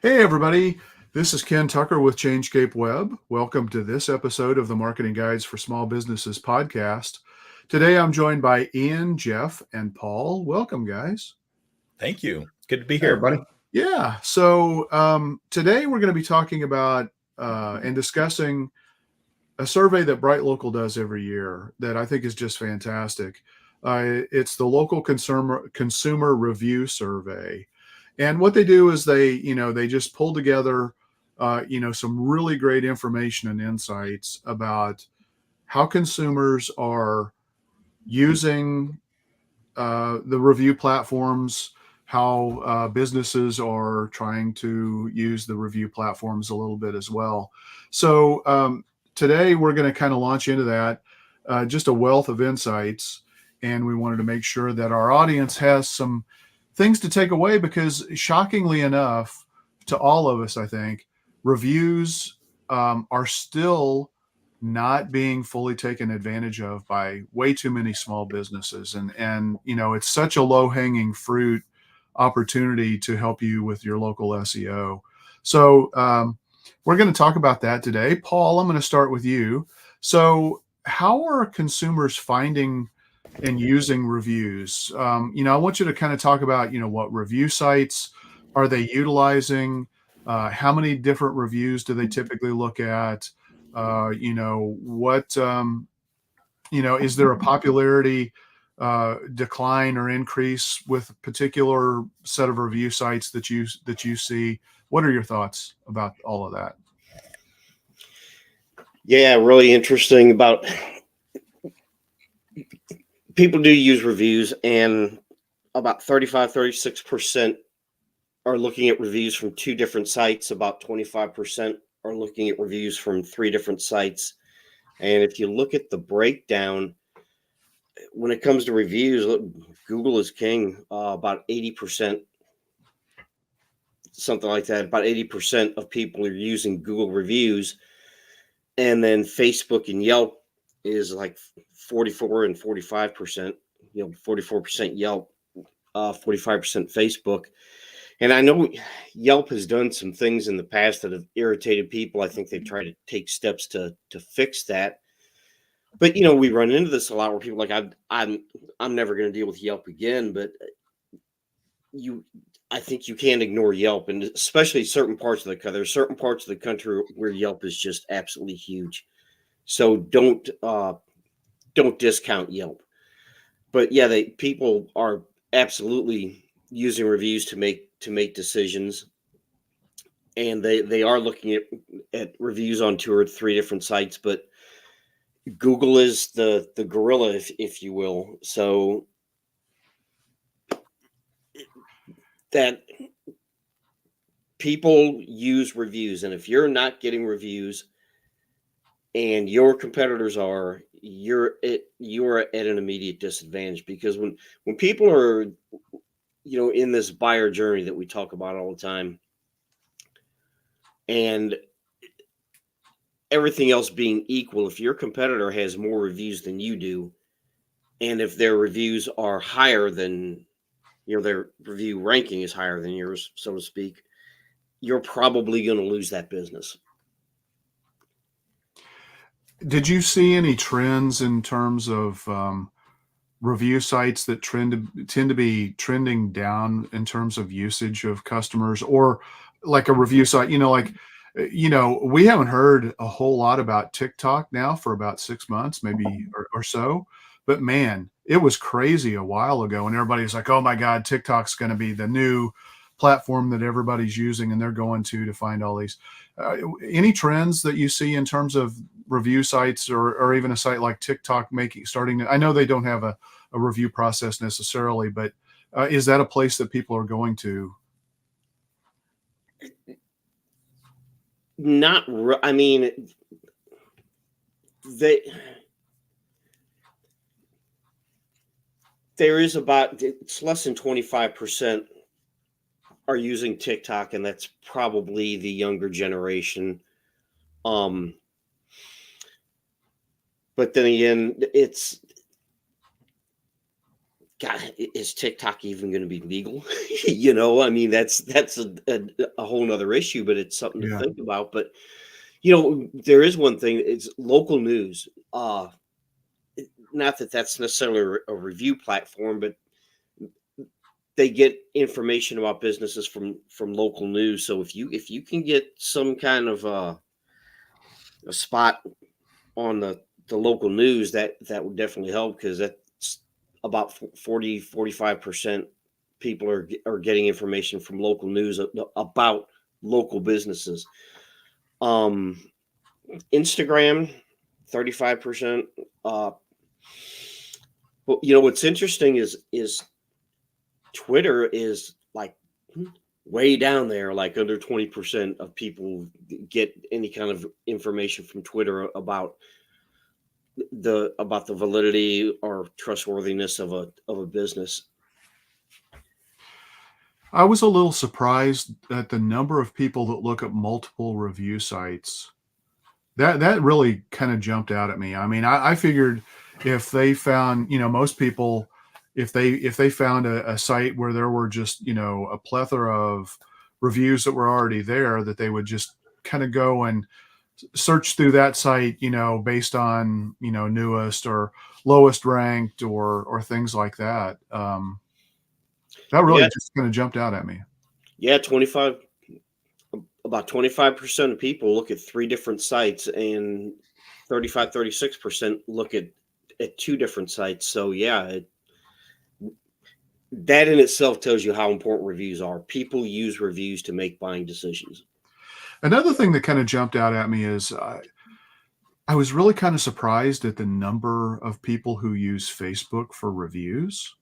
Hey, everybody. This is Ken Tucker with Changescape Web. Welcome to this episode of the Marketing Guides for Small Businesses podcast. Today, I'm joined by Ian, Jeff, and Paul. Welcome, guys. Thank you. Good to be Hey, here. everybody. Yeah. So today, we're going to be talking about and discussing a survey that BrightLocal does every year that I think is just fantastic. It's the local consumer review survey. And what they do is they just pull together, some really great information and insights about how consumers are using the review platforms, how businesses are trying to use the review platforms a little bit as well. So today we're going to kind of launch into that, just a wealth of insights. And we wanted to make sure that our audience has some things to take away because, shockingly enough, to all of us, I think, reviews are still not being fully taken advantage of by way too many small businesses. And it's such a low hanging fruit opportunity to help you with your local SEO. So we're going to talk about that today. Paul, I'm going to start with you. So how are consumers finding and using reviews? I want you to kind of talk about, what review sites are they utilizing? How many different reviews do they typically look at? What is there a popularity decline or increase with a particular set of review sites that you see? What are your thoughts about all of that? Yeah, really interesting about people do use reviews, and about 36% are looking at reviews from two different sites. About 25% are looking at reviews from three different sites. And if you look at the breakdown, when it comes to reviews, look, Google is king. About 80%, something like that. About 80% of people are using Google reviews. And then Facebook and Yelp is like 44 and 45%, 44% Yelp, 45% Facebook. And I know Yelp has done some things in the past that have irritated people. I think they've tried to take steps to fix that. But we run into this a lot where people are like, I'm never going to deal with Yelp again. But I think you can't ignore Yelp, and especially certain parts of the country. There's certain parts of the country where Yelp is just absolutely huge. So don't discount Yelp. But yeah, people are absolutely using reviews to make decisions, and they are looking at reviews on two or three different sites. But Google is the gorilla, if you will. So that people use reviews, and if you're not getting reviews and your competitors are, you're at an immediate disadvantage, because when people are in this buyer journey that we talk about all the time, and everything else being equal, if your competitor has more reviews than you do, and if their reviews are higher than their review ranking is higher than yours, so to speak, you're probably going to lose that business. Did you see any trends in terms of review sites that tend to be trending down in terms of usage of customers, or like a review site, we haven't heard a whole lot about TikTok now for about 6 months, maybe or so. But man, it was crazy a while ago, and everybody's like, "Oh my God, TikTok's going to be the new platform that everybody's using," and they're going to find all these. Any trends that you see in terms of review sites, or even a site like TikTok starting to? I know they don't have a review process necessarily, but is that a place that people are going to? Not, I mean, they there is about, it's less than 25% are using TikTok, and that's probably the younger generation. But then again, God, is TikTok even going to be legal? You know, I mean, that's a whole nother issue, but it's something to Yeah. think about. But you know, there is one thing: it's local news. Not that that's necessarily a review platform, but they get information about businesses from local news. So if you can get some kind of a spot on the local news, that would definitely help, because that's about 40-45% people are getting information from local news about local businesses. um Instagram, 35%. But you know what's interesting is Twitter is like way down there, like under 20% of people get any kind of information from Twitter about the validity or trustworthiness of a business. I was a little surprised at the number of people that look at multiple review sites. That really kind of jumped out at me. I mean, I figured if they found, most people, if they found a site where there were just, a plethora of reviews that were already there, that they would just kind of go and search through that site, based on, newest or lowest ranked or things like that. That really Yeah, just kind of jumped out at me. yeah, 25 about 25% of people look at three different sites, and 36% look at two different sites. So yeah, that in itself tells you how important reviews are. People use reviews to make buying decisions. Another thing that kind of jumped out at me is I was really kind of surprised at the number of people who use Facebook for reviews.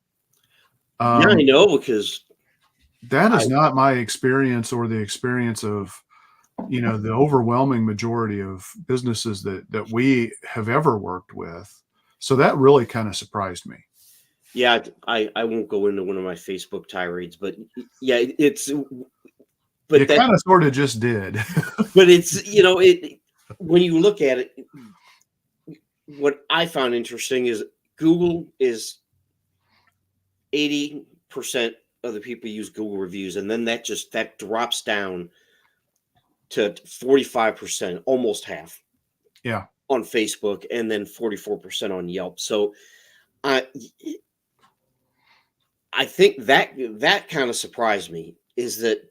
Yeah, I Um, know, because that I is not my experience or the experience of, the overwhelming majority of businesses that we have ever worked with. So that really kind of surprised me. yeah, I won't go into one of my Facebook tirades, but yeah, it's You but that kind of sort of just did. but it's it when you look at it, what I found interesting is Google is 80% of the people use Google reviews, and then that drops down to 45%, almost half Yeah. on Facebook, and then 44% on Yelp. So I I think that kind of surprised me, is that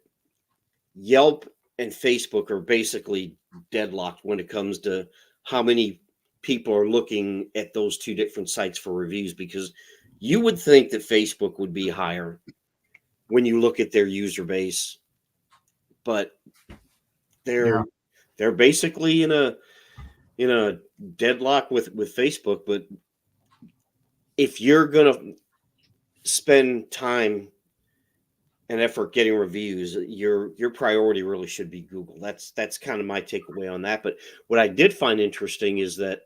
Yelp and Facebook are basically deadlocked when it comes to how many people are looking at those two different sites for reviews, because you would think that Facebook would be higher when you look at their user base, but Yeah. they're they're basically in a deadlock with Facebook. But if you're gonna spend time and effort getting reviews, your priority really should be Google. That's kind of my takeaway on that. But what I did find interesting is that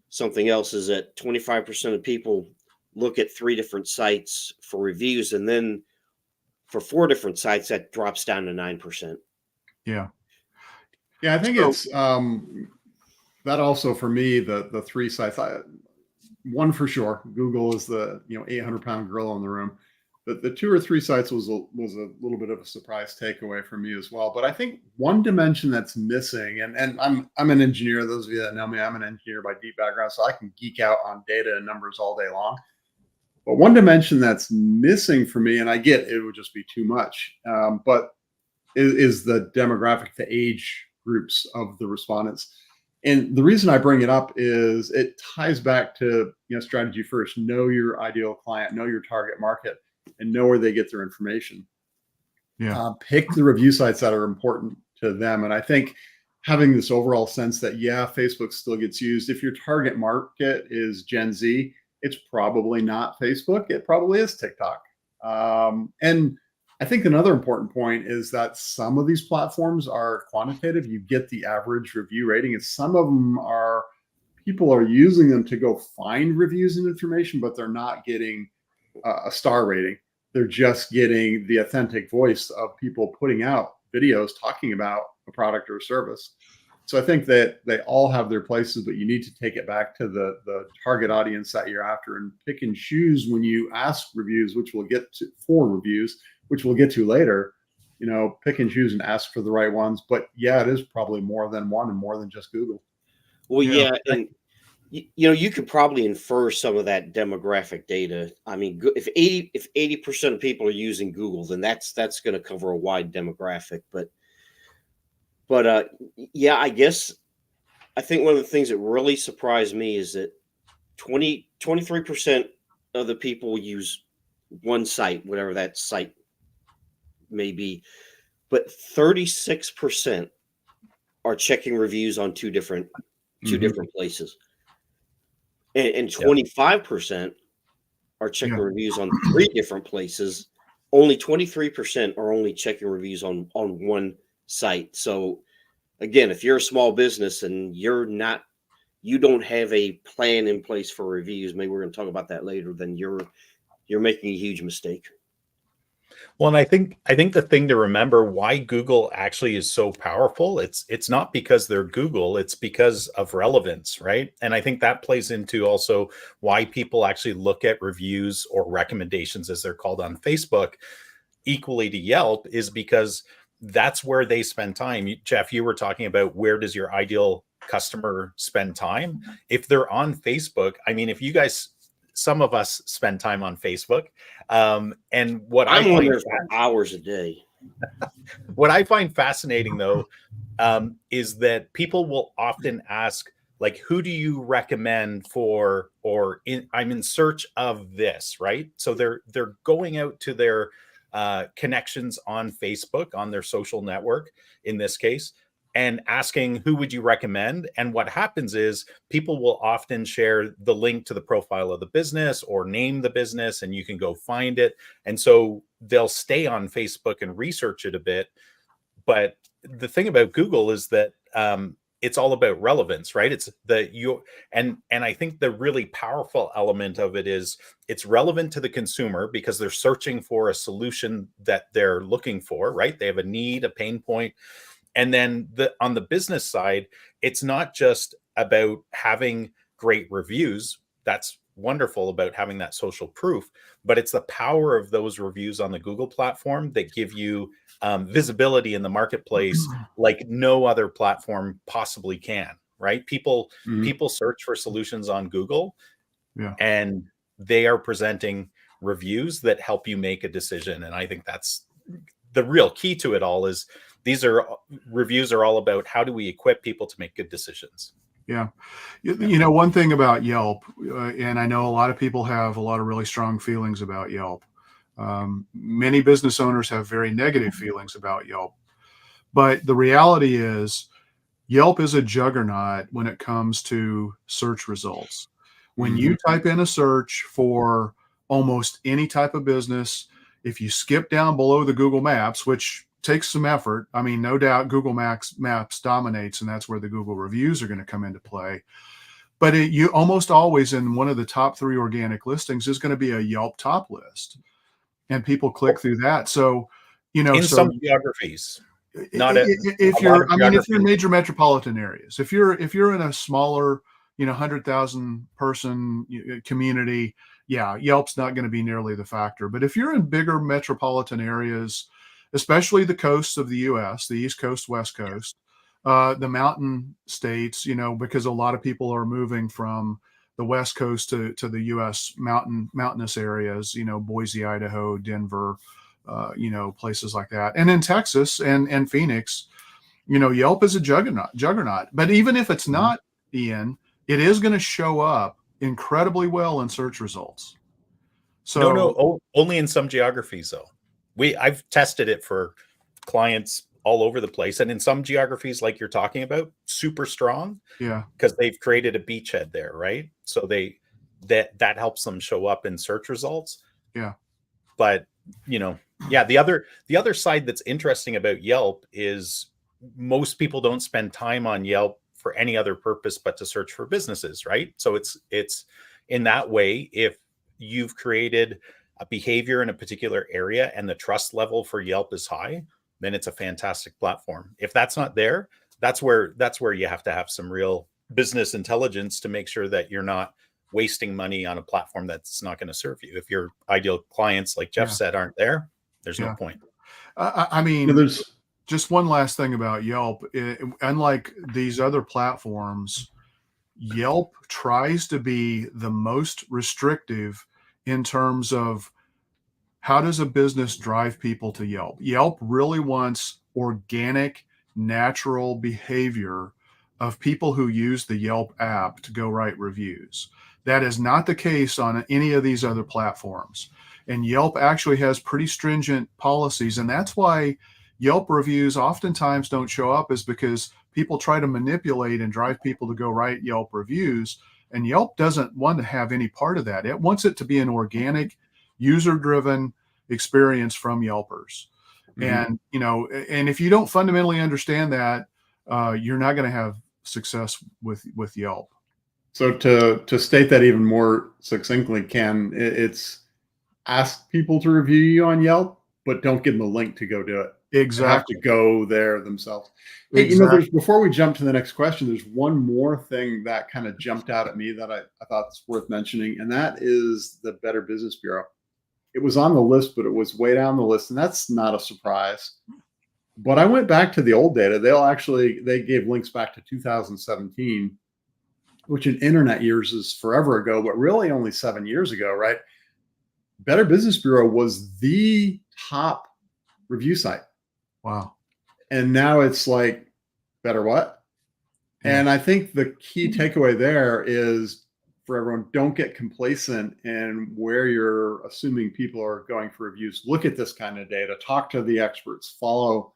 something else is that 25% of people look at three different sites for reviews, and then for four different sites that drops down to 9%. Yeah. Yeah, I think So it's that also for me, the three sites. One for sure, Google is the 800-pound gorilla in the room. The two or three sites was a little bit of a surprise takeaway for me as well. But I think one dimension that's missing, and I'm an engineer. Those of you that know me, I'm an engineer by deep background, so I can geek out on data and numbers all day long. But one dimension that's missing for me, and I get it would just be too much, but is the demographic, the age groups of the respondents. And the reason I bring it up is it ties back to strategy first. Know your ideal client, know your target market, and know where they get their information. yeah. Pick the review sites that are important to them. And I think having this overall sense that Facebook still gets used. If your target market is Gen Z, it's probably not Facebook. It probably is TikTok. And I think another important point is that some of these platforms are quantitative. You get the average review rating, and some of them are people are using them to go find reviews and information, but they're not getting a star rating. They're just getting the authentic voice of people putting out videos talking about a product or a service. So I think that they all have their places, but you need to take it back to the target audience that you're after and pick and choose when you ask reviews, which we'll get to for reviews, which we'll get to later. Pick and choose and ask for the right ones. But yeah, it is probably more than one and more than just Google. Well, Yeah. yeah, and you could probably infer some of that demographic data. I mean, if 80% of people are using Google, then that's going to cover a wide demographic. But yeah, I think one of the things that really surprised me is that 23% of the people use one site, whatever that site may be, but 36% are checking reviews on two different places, and 25% are checking reviews on three different places. Only 23% are only checking reviews on one site. So again, if you're a small business and you don't have a plan in place for reviews, maybe we're going to talk about that later, then you're making a huge mistake. Well, and I think the thing to remember why Google actually is so powerful, it's not because they're Google, it's because of relevance, right? And I think that plays into also why people actually look at reviews or recommendations, as they're called, on Facebook equally to Yelp, is because that's where they spend time. Jeff, you were talking about where does your ideal customer spend time? If they're on Facebook, I mean, if you guys, some of us spend time on Facebook. And what I'm I on find there for hours a day. what I find fascinating, though, is that people will often ask, like, who do you recommend for, or I'm in search of this, right? So they're going out to their connections on Facebook, on their social network, in this case, and asking, who would you recommend? And what happens is people will often share the link to the profile of the business or name the business, and you can go find it. And so they'll stay on Facebook and research it a bit. But the thing about Google is that it's all about relevance, right? It's and I think the really powerful element of it is it's relevant to the consumer because they're searching for a solution that they're looking for, right? They have a need, a pain point. And then on the business side, it's not just about having great reviews. That's wonderful about having that social proof, but it's the power of those reviews on the Google platform that give you visibility in the marketplace like no other platform possibly can, right? People search for solutions on Google, and they are presenting reviews that help you make a decision. And I think that's the real key to it all, is reviews are all about how do we equip people to make good decisions. Yeah. One thing about Yelp, and I know a lot of people have a lot of really strong feelings about Yelp. Many business owners have very negative feelings about Yelp. But the reality is Yelp is a juggernaut when it comes to search results. When you type in a search for almost any type of business, if you skip down below the Google Maps, which takes some effort, I mean, no doubt Google Maps dominates, and that's where the Google reviews are going to come into play. But you almost always, in one of the top 3 organic listings, is going to be a Yelp top list, and people click through that. So, in some geographies, not if you're in major metropolitan areas, if you're in a smaller, 100,000 person community, yeah, Yelp's not going to be nearly the factor. But if you're in bigger metropolitan areas, especially the coasts of the U.S., the East Coast, West Coast, the mountain states, because a lot of people are moving from the West Coast to the U.S. mountainous areas, Boise, Idaho, Denver, places like that. And in Texas and Phoenix, Yelp is a juggernaut. But even if it's not, Ian, it is going to show up incredibly well in search results. So only in some geographies, though. I've tested it for clients all over the place, and in some geographies, like you're talking about, super strong. Yeah, because they've created a beachhead there, right? So that helps them show up in search results. Yeah, but the other side that's interesting about Yelp is most people don't spend time on Yelp for any other purpose but to search for businesses, right? So it's in that way, if you've created a behavior in a particular area and the trust level for Yelp is high, then it's a fantastic platform. If that's not there, that's where you have to have some real business intelligence to make sure that you're not wasting money on a platform that's not going to serve you. If your ideal clients, like Jeff said, aren't there, there's no point. I mean, there's just one last thing about Yelp. Unlike these other platforms, Yelp tries to be the most restrictive in terms of how does a business drive people to Yelp. Yelp really wants organic, natural behavior of people who use the Yelp app to go write reviews. That is not the case on any of these other platforms. And Yelp actually has pretty stringent policies. And that's why Yelp reviews oftentimes don't show up, is because people try to manipulate and drive people to go write Yelp reviews. And Yelp doesn't want to have any part of that. It wants it to be an organic, user-driven experience from Yelpers. And, and if you don't fundamentally understand that, you're not going to have success with Yelp. So to state that even more succinctly, Ken, it's ask people to review you on Yelp, but don't give them a link to go do it. Exactly. They have to go there themselves. Exactly. Hey, before we jump to the next question, there's one more thing that kind of jumped out at me that I thought was worth mentioning, and that is the Better Business Bureau. It was on the list, but it was way down the list, and that's not a surprise. But I went back to the old data. They gave links back to 2017, which in internet years is forever ago, but really only 7 years ago, right? Better Business Bureau was the top review site. Wow. And now it's like, better what? Yeah. And I think the key takeaway there is for everyone, don't get complacent in where you're assuming people are going for reviews. Look at this kind of data, talk to the experts, follow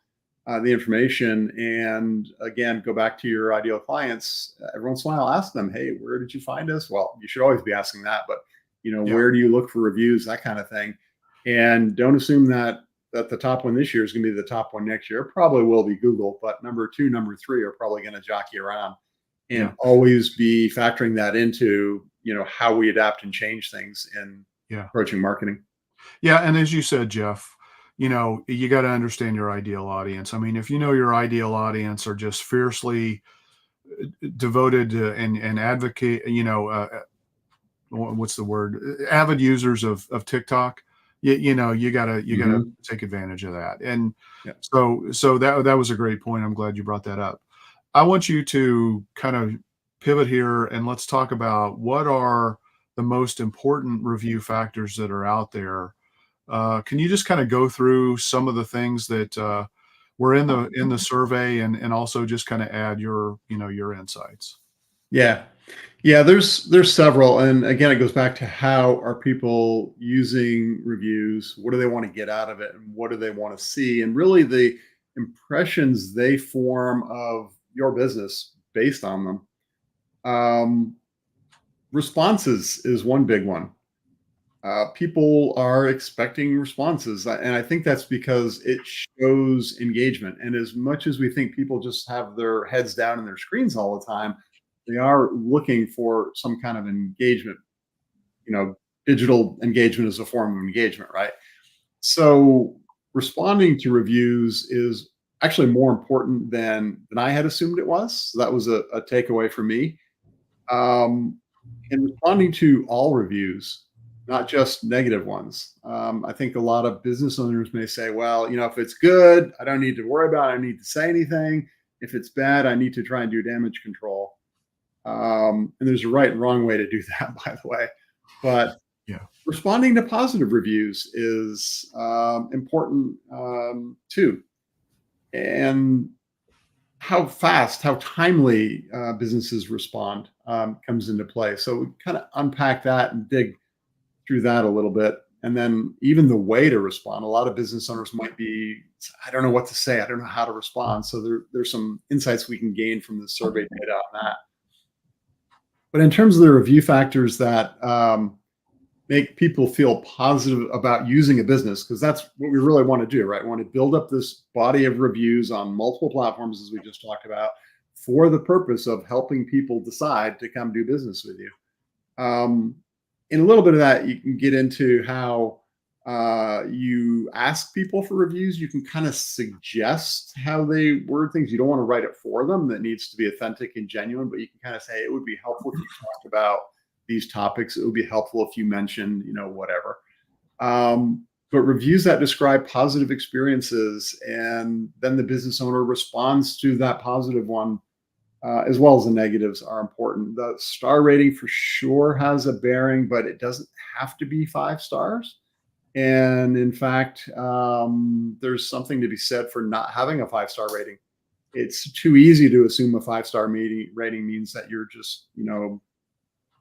the information. And again, go back to your ideal clients. Every once in a while, ask them, hey, where did you find us? Well, you should always be asking that, but where do you look for reviews, that kind of thing. And don't assume that the top one this year is going to be the top one next year. It probably will be Google, but number 2, number 3 are probably going to jockey around, and always be factoring that into, how we adapt and change things in approaching marketing. Yeah. And as you said, Jeff, you got to understand your ideal audience. I mean, if your ideal audience are just fiercely devoted to and advocate, what's the word? Avid users of TikTok. You gotta take advantage of that. And so that was a great point. I'm glad you brought that up. I want you to kind of pivot here and let's talk about what are the most important review factors that are out there. Can you just kind of go through some of the things that were in the survey and also just kind of add your insights? Yeah. There's several. And again, it goes back to how are people using reviews? What do they want to get out of it? And what do they want to see? And really the impressions they form of your business based on them. Responses is one big one. People are expecting responses. And I think that's because it shows engagement. And as much as we think people just have their heads down in their screens all the time, they are looking for some kind of engagement. Digital engagement is a form of engagement, right? So responding to reviews is actually more important than I had assumed it was. So that was a takeaway for me. And responding to all reviews, not just negative ones. I think a lot of business owners may say, well, if it's good, I don't need to worry about it. I don't need to say anything. If it's bad, I need to try and do damage control. And there's a right and wrong way to do that, by the way. But responding to positive reviews is important too. And how fast, how timely businesses respond comes into play. So we kind of unpack that and dig through that a little bit. And then even the way to respond. A lot of business owners might be, I don't know what to say. I don't know how to respond. So there's some insights we can gain from the survey data on that. But in terms of the review factors that make people feel positive about using a business, because that's what we really want to do, right? We want to build up this body of reviews on multiple platforms, as we just talked about, for the purpose of helping people decide to come do business with you. In a little bit of that, you can get into how You ask people for reviews. You can kind of suggest how they word things. You don't want to write it for them. That needs to be authentic and genuine, but you can kind of say, it would be helpful if you talked about these topics. It would be helpful if you mentioned, whatever. But reviews that describe positive experiences, and then the business owner responds to that positive one, as well as the negatives, are important. The star rating for sure has a bearing, but it doesn't have to be 5 stars. And in fact, there's something to be said for not having a 5-star rating. It's too easy to assume a 5-star rating means that you're just,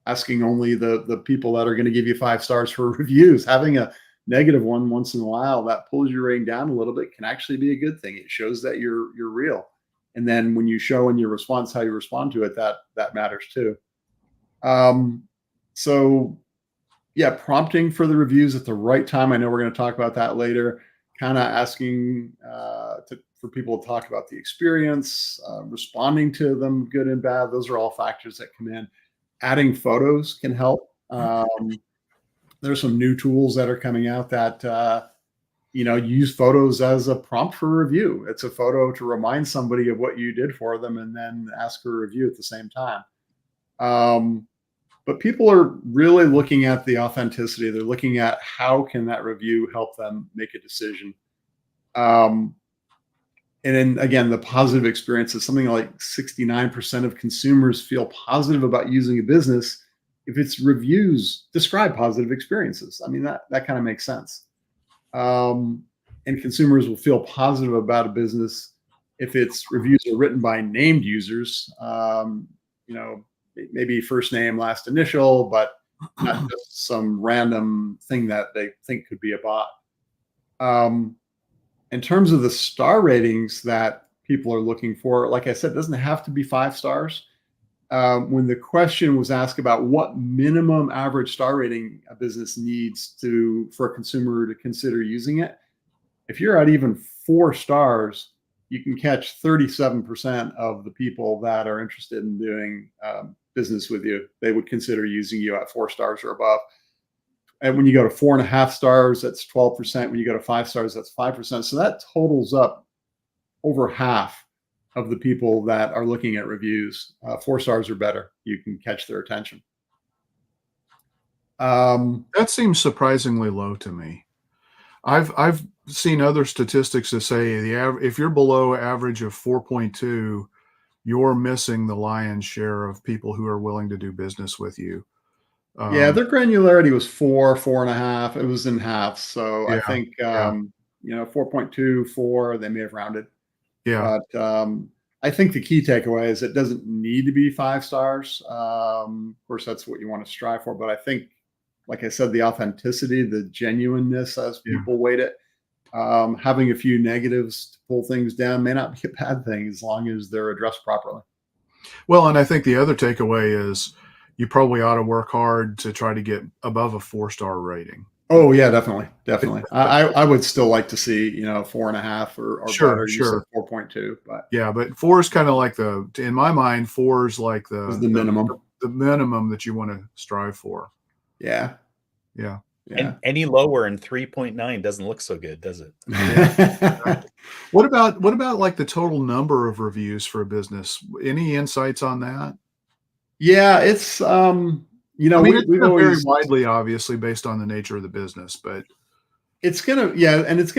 asking only the people that are going to give you 5 stars for reviews. Having a negative one once in a while that pulls your rating down a little bit can actually be a good thing. It shows that you're real. And then when you show in your response how you respond to it, that matters too. So yeah, prompting for the reviews at the right time. I know we're going to talk about that later. Kind of asking for people to talk about the experience, responding to them, good and bad. Those are all factors that come in. Adding photos can help. There's some new tools that are coming out that use photos as a prompt for a review. It's a photo to remind somebody of what you did for them, and then ask for a review at the same time. But people are really looking at the authenticity. They're looking at how can that review help them make a decision. And then again, the positive experiences, something like 69% of consumers feel positive about using a business if its reviews describe positive experiences. I mean, that kind of makes sense. And consumers will feel positive about a business if its reviews are written by named users, maybe first name, last initial, but not just some random thing that they think could be a bot. In terms of the star ratings that people are looking for, like I said, it doesn't have to be 5 stars. When the question was asked about what minimum average star rating a business needs for a consumer to consider using it, if you're at even 4 stars, you can catch 37% of the people that are interested in doing business with you. They would consider using you at 4 stars or above. And when you go to 4.5 stars, that's 12%. When you go to 5 stars, that's 5%. So that totals up over half of the people that are looking at reviews. 4 stars or better, you can catch their attention. That seems surprisingly low to me. I've seen other statistics that say if you're below average of 4.2, you're missing the lion's share of people who are willing to do business with you. Yeah, their granularity was 4.5. It was in half. So I think 4.2, 4, they may have rounded. Yeah. But I think the key takeaway is it doesn't need to be 5 stars. Of course, that's what you want to strive for. But I think, like I said, the authenticity, the genuineness as people weight it, having a few negatives to pull things down may not be a bad thing as long as they're addressed properly. Well, and I think the other takeaway is you probably ought to work hard to try to get above a 4-star rating. Oh yeah, definitely. I would still like to see 4.5 or better. You said 4.2, but yeah, but 4 is kind of like in my mind, 4 is like the minimum, the minimum that you want to strive for. Yeah. And any lower in 3.9 doesn't look so good, does it? What about like the total number of reviews for a business? Any insights on that? Yeah, it's we've always vary widely, obviously, based on the nature of the business, but it's gonna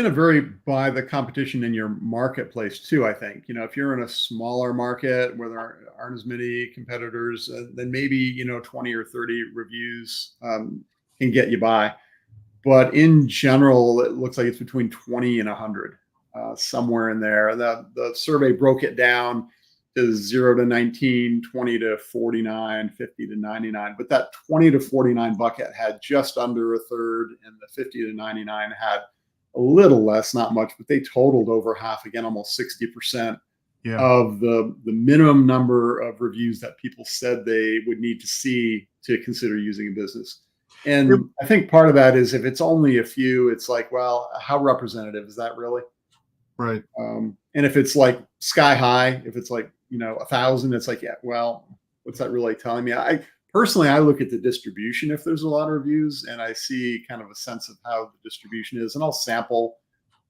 vary by the competition in your marketplace too. I think if you're in a smaller market where there aren't as many competitors, then maybe 20 or 30 reviews can get you by. But in general, it looks like it's between 20 and 100, somewhere in there. The survey broke it down to 0 to 19, 20 to 49, 50 to 99. But that 20 to 49 bucket had just under a third, and the 50 to 99 had a little less, not much, but they totaled over half, again, almost 60% of the minimum number of reviews that people said they would need to see to consider using a business. And I think part of that is if it's only a few, it's like, well, how representative is that really? Right. And if it's like sky high, if it's like 1,000, it's like, yeah, well, what's that really telling me? personally, I look at the distribution if there's a lot of reviews, and I see kind of a sense of how the distribution is, and I'll sample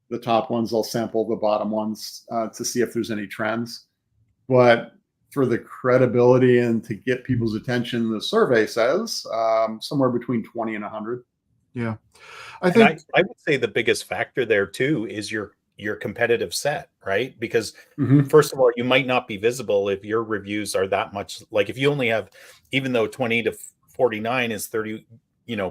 the top ones, I'll sample the bottom ones to see if there's any trends. But for the credibility and to get people's attention, the survey says somewhere between 20 and 100. Yeah. I would say the biggest factor there too is your competitive set, right? Because first of all, you might not be visible if your reviews are that much. Like if you only have, even though 20 to 49 is 30,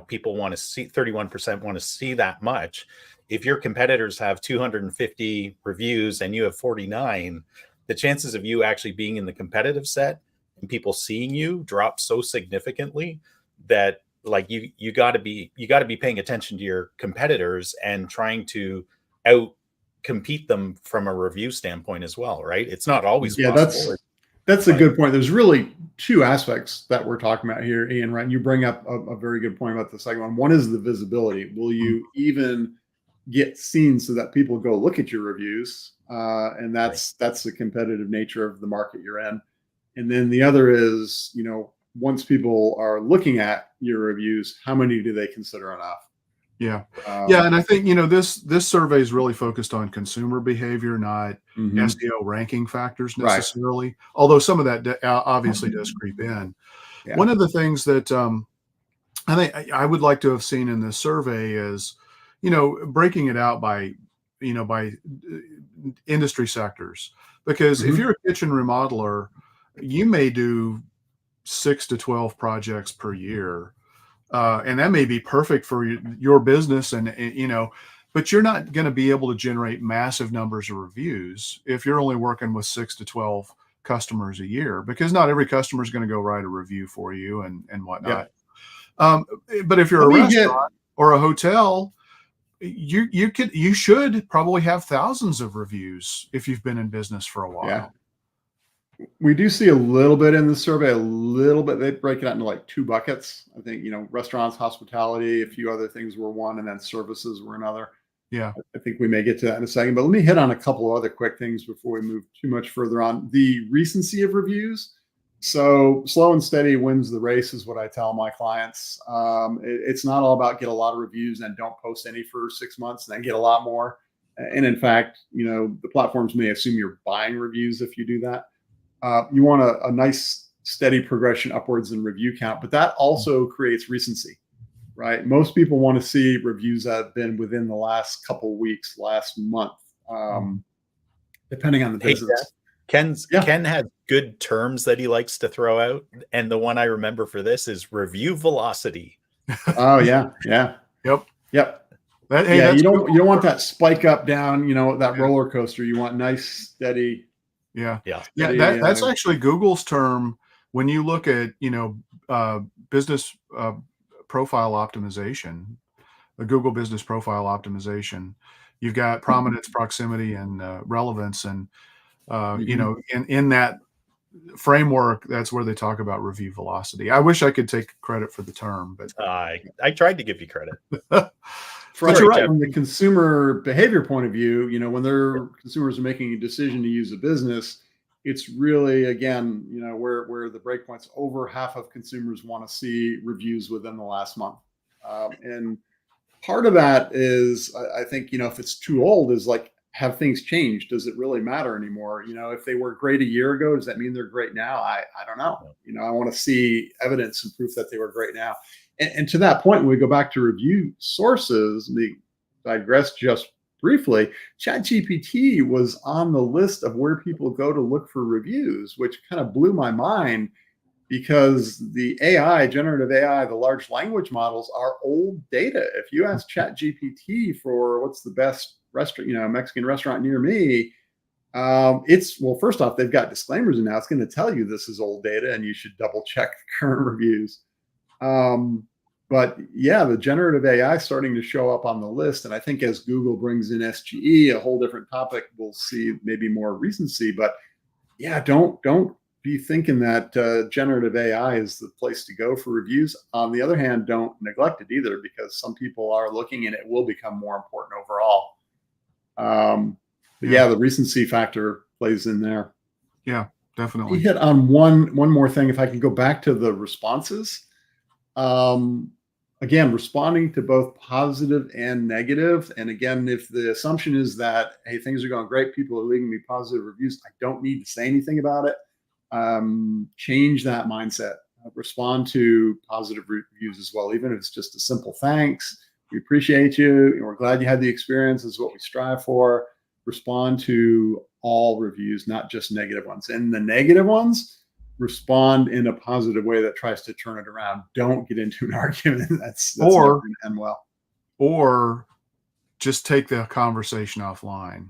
people want to see, 31% want to see that much. If your competitors have 250 reviews and you have 49, the chances of you actually being in the competitive set and people seeing you drop so significantly that like you got to be paying attention to your competitors and trying to out compete them from a review standpoint as well, right? It's not always possible. That's a good point. There's really two aspects that we're talking about here, Ian, right? You bring up a very good point about the second one. One is the visibility. Will you even get seen so that people go look at your reviews? And that's the competitive nature of the market you're in. And then the other is, once people are looking at your reviews, how many do they consider enough? Yeah. And I think, this survey is really focused on consumer behavior, not SEO ranking factors necessarily, right. Although some of that obviously does creep in. Yeah. One of the things that I think I would like to have seen in this survey is, breaking it out by industry sectors, because if you're a kitchen remodeler, you may do 6 to 12 projects per year. And that may be perfect for your business and but you're not going to be able to generate massive numbers of reviews if you're only working with 6 to 12 customers a year, because not every customer is going to go write a review for you and whatnot. Yeah. But if you're a restaurant or a hotel, you should probably have thousands of reviews if you've been in business for a while. Yeah. We do see a little bit in the survey, they break it out into like 2 buckets. I think, restaurants, hospitality, a few other things were one, and then services were another. Yeah. I think we may get to that in a second, but let me hit on a couple other quick things before we move too much further on. The recency of reviews. So slow and steady wins the race is what I tell my clients. It's not all about get a lot of reviews and don't post any for 6 months and then get a lot more. And in fact, the platforms may assume you're buying reviews if you do that. You want a nice steady progression upwards in review count, but that also creates recency, right? Most people want to see reviews that have been within the last couple of weeks, last month, depending on the business. Ken has good terms that he likes to throw out, and the one I remember for this is review velocity. Oh yeah, yep. You don't want that spike up down, that roller coaster. You want nice steady. Yeah. That's actually Google's term when you look at business profile optimization, the Google business profile optimization. You've got prominence, proximity, and relevance, and in that framework, that's where they talk about review velocity. I wish I could take credit for the term, but I tried to give you credit. But you're right. From the consumer behavior point of view, when consumers are making a decision to use a business, it's really, again, where the breakpoints, over half of consumers want to see reviews within the last month. And part of that is, I think, if it's too old, is like, have things changed? Does it really matter anymore? If they were great a year ago, does that mean they're great now? I don't know. I want to see evidence and proof that they were great now. And to that point, when we go back to review sources, we digress just briefly, ChatGPT was on the list of where people go to look for reviews, which kind of blew my mind, because the AI, generative AI, the large language models are old data. If you ask ChatGPT for what's the best restaurant, Mexican restaurant near me, first off, they've got disclaimers, and now it's going to tell you this is old data and you should double check the current reviews. But yeah, the generative AI is starting to show up on the list. And I think as Google brings in SGE, a whole different topic, we'll see maybe more recency. But yeah, don't be thinking that generative AI is the place to go for reviews. On the other hand, don't neglect it either, because some people are looking and it will become more important overall. But yeah, the recency factor plays in there. Yeah. definitely. hit on one more thing. If I can go back to the responses, again, responding to both positive and negative. And again, if the assumption is that, hey, things are going great, people are leaving me positive reviews, I don't need to say anything about it. Change that mindset. Respond to positive reviews as well, even if it's just a simple thanks. We appreciate you. We're glad you had the experience. This is what we strive for. Respond to all reviews, not just negative ones. And the negative ones, respond in a positive way that tries to turn it around. Don't get into an argument. That's never going to end well. Or just take the conversation offline.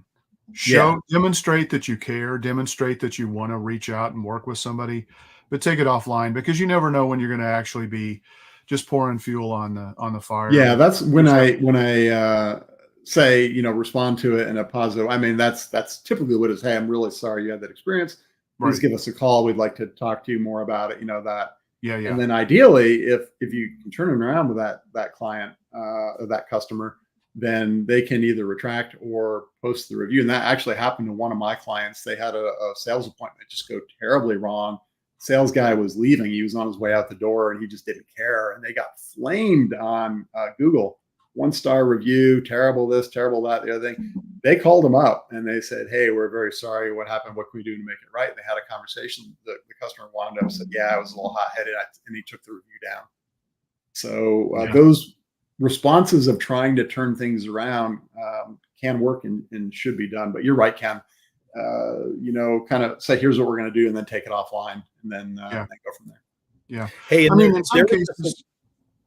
Demonstrate that you care, demonstrate that you want to reach out and work with somebody, but take it offline, because you never know when you're going to actually be just pouring fuel on the fire. Yeah, that's when I say, respond to it in a positive. I mean, that's typically what it is. Hey, I'm really sorry you had that experience. Please give us a call. We'd like to talk to you more about it. That. Yeah. And then ideally, if you can turn it around with that client or that customer, then they can either retract or post the review. And that actually happened to one of my clients. They had a sales appointment just go terribly wrong. Sales guy was leaving. He was on his way out the door and he just didn't care. And they got flamed on Google. 1-star review, terrible this, terrible that, the other thing. They called him up and they said, hey, we're very sorry. What happened? What can we do to make it right? They had a conversation. The customer wound up and said, yeah, I was a little hot-headed, and he took the review down. So those responses of trying to turn things around can work and should be done. But you're right, Ken. Kind of say, here's what we're going to do, and then take it offline, and then go from there. Yeah. Hey, and in some cases,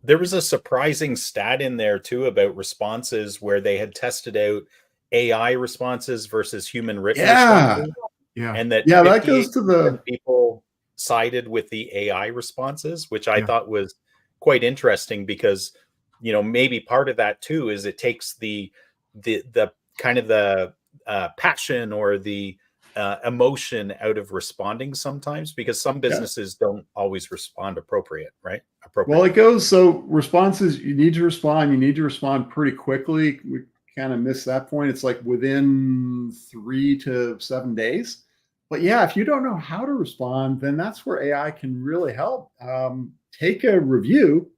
there was a surprising stat in there too about responses where they had tested out AI responses versus human written responses. Yeah. And that that goes to the people sided with the AI responses, which I thought was quite interesting, because maybe part of that too is it takes the kind of the passion or the emotion out of responding sometimes, because some businesses don't always respond appropriately. Well, it goes, so responses, you need to respond pretty quickly. We kind of missed that point. It's like within 3 to 7 days. But yeah, if you don't know how to respond, then that's where AI can really help. Take a review,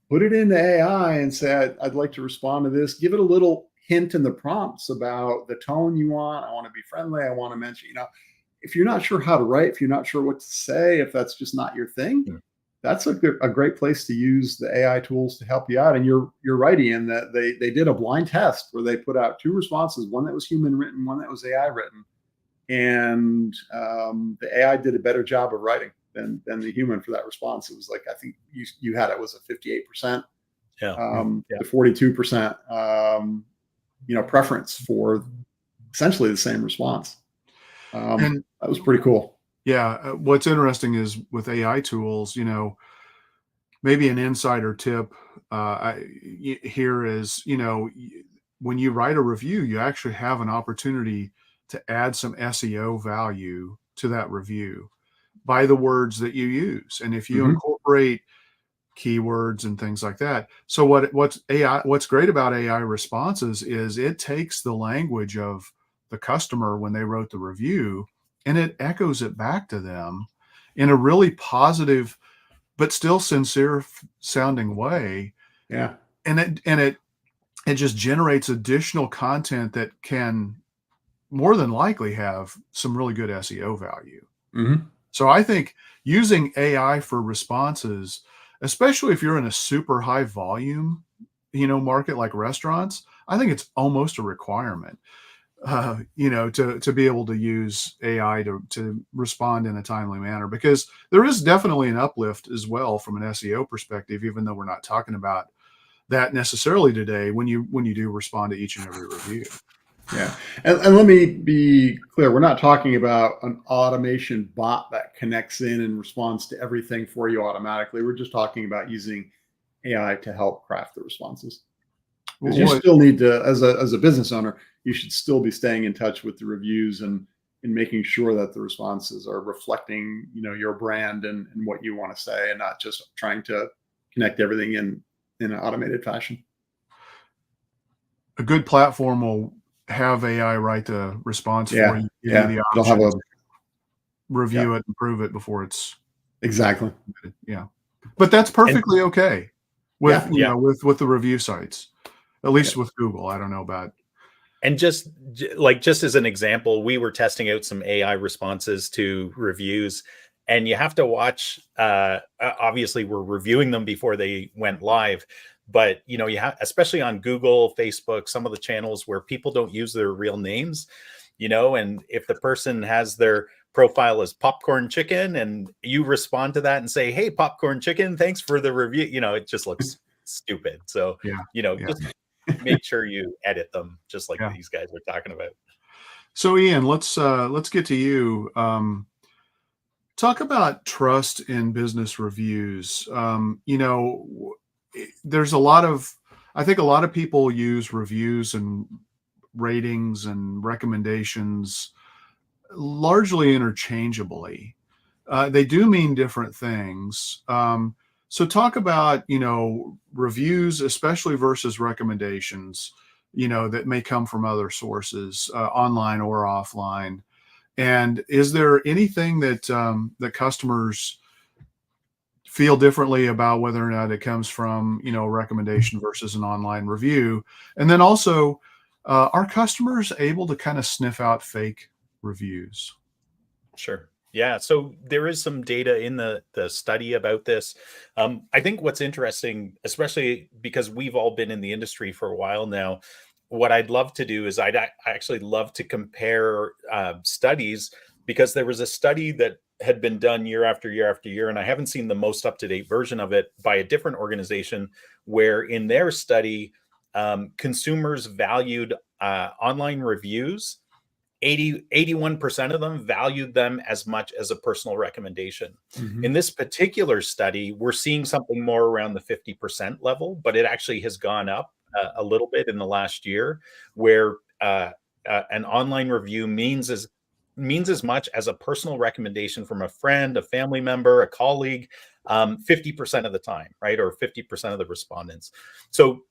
put it into AI and say, I'd like to respond to this. Give it a little hint in the prompts about the tone you want. I want to be friendly. I want to mention, if you're not sure how to write, if you're not sure what to say, if that's just not your thing, that's a great place to use the AI tools to help you out. And you're right, Ian, that they did a blind test where they put out 2 responses, one that was human written, one that was AI written. And the AI did a better job of writing than the human for that response. It was like, I think you had it was a 58%, to 42%, preference for essentially the same response. And that was pretty cool. Yeah. What's interesting is with AI tools, maybe an insider tip here is, when you write a review, you actually have an opportunity to add some SEO value to that review by the words that you use. And if you incorporate keywords and things like that. So what's great about AI responses is it takes the language of the customer when they wrote the review and it echoes it back to them in a really positive but still sincere sounding way. Yeah. And it just generates additional content that can more than likely have some really good SEO value. So I think using AI for responses, especially if you're in a super high volume, market like restaurants, I think it's almost a requirement, to be able to use AI to respond in a timely manner, because there is definitely an uplift as well from an SEO perspective, even though we're not talking about that necessarily today when you do respond to each and every review. Yeah. And let me be clear. We're not talking about an automation bot that connects in and responds to everything for you automatically. We're just talking about using AI to help craft the responses. Because you still need to, as a business owner, you should still be staying in touch with the reviews and making sure that the responses are reflecting, your brand and what you want to say, and not just trying to connect everything in an automated fashion. A good platform will have AI write the response for you. Yeah. It'll have review it and prove it before it's Exactly. yeah. But that's perfectly okay with with the review sites, at least with Google. I don't know about. And just as an example, we were testing out some AI responses to reviews, and you have to watch. Obviously, we're reviewing them before they went live, but you have, especially on Google, Facebook, some of the channels where people don't use their real names, and if the person has their profile as Popcorn Chicken and you respond to that and say, "Hey, Popcorn Chicken, thanks for the review," it just looks stupid. So, just make sure you edit them just like these guys are talking about. So Ian, let's get to you. Talk about trust in business reviews. There's I think a lot of people use reviews and ratings and recommendations largely interchangeably. They do mean different things. So talk about, reviews, especially versus recommendations, that may come from other sources, online or offline. And is there anything that that customers feel differently about whether or not it comes from, a recommendation versus an online review? And then also, are customers able to kind of sniff out fake reviews? Sure. Yeah. So there is some data in the study about this. I think what's interesting, especially because we've all been in the industry for a while now, what I'd love to do is I actually love to compare studies, because there was a study that had been done year after year after year, and I haven't seen the most up-to-date version of it, by a different organization, where in their study, consumers valued online reviews. 81% of them valued them as much as a personal recommendation. Mhm. In this particular study, we're seeing something more around the 50% level, but it actually has gone up a little bit in the last year, where an online review means as much as a personal recommendation from a friend, a family member, a colleague, 50% of the time, right? Or 50% of the respondents. So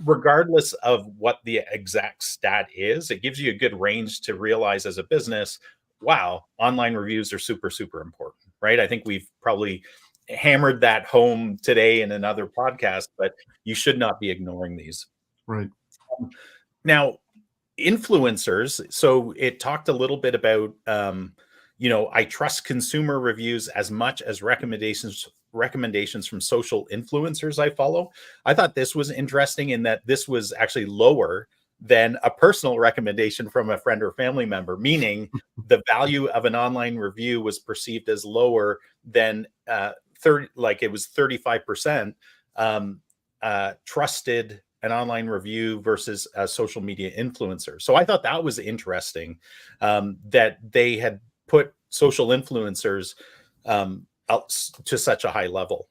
regardless of what the exact stat is, it gives you a good range to realize as a business, wow, online reviews are super, super important, right? I think we've probably hammered that home today in another podcast, but you should not be ignoring these. Right. Now, influencers. So it talked a little bit about, I trust consumer reviews as much as recommendations from social influencers I follow. I thought this was interesting in that this was actually lower than a personal recommendation from a friend or family member, meaning the value of an online review was perceived as lower than 35% trusted an online review versus a social media influencer. So I thought that was interesting, that they had put social influencers out to such a high level.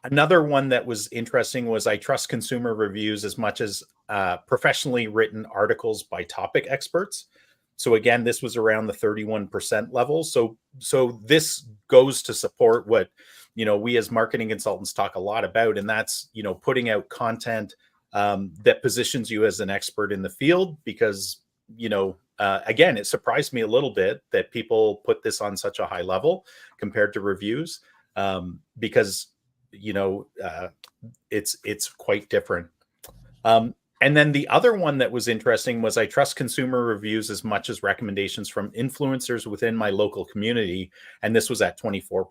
Another one that was interesting was I trust consumer reviews as much as professionally written articles by topic experts. So again, this was around the 31% level. So this goes to support what we as marketing consultants talk a lot about, and that's putting out content that positions you as an expert in the field. Because again, it surprised me a little bit that people put this on such a high level compared to reviews, because it's quite different. And then the other one that was interesting was I trust consumer reviews as much as recommendations from influencers within my local community. And this was at 24%.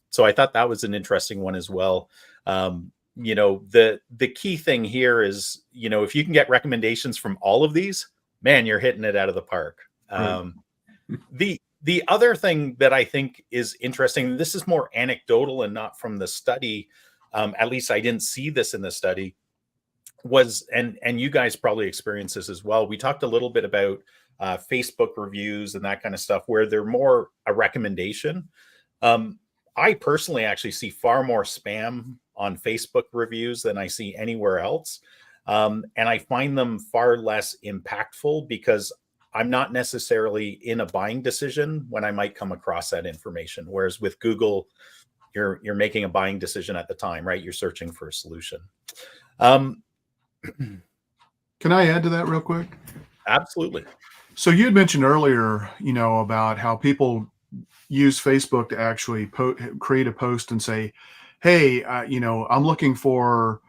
So I thought that was an interesting one as well. The key thing here is, if you can get recommendations from all of these, man, you're hitting it out of the park. Right. The other thing that I think is interesting, this is more anecdotal and not from the study, at least I didn't see this in the study, was, and you guys probably experienced this as well. We talked a little bit about Facebook reviews and that kind of stuff, where they're more a recommendation. I personally actually see far more spam on Facebook reviews than I see anywhere else. And I find them far less impactful because I'm not necessarily in a buying decision when I might come across that information. Whereas with Google, you're making a buying decision at the time, right? You're searching for a solution. Can I add to that real quick? Absolutely. So you had mentioned earlier, about how people use Facebook to actually create a post and say, "Hey, I'm looking for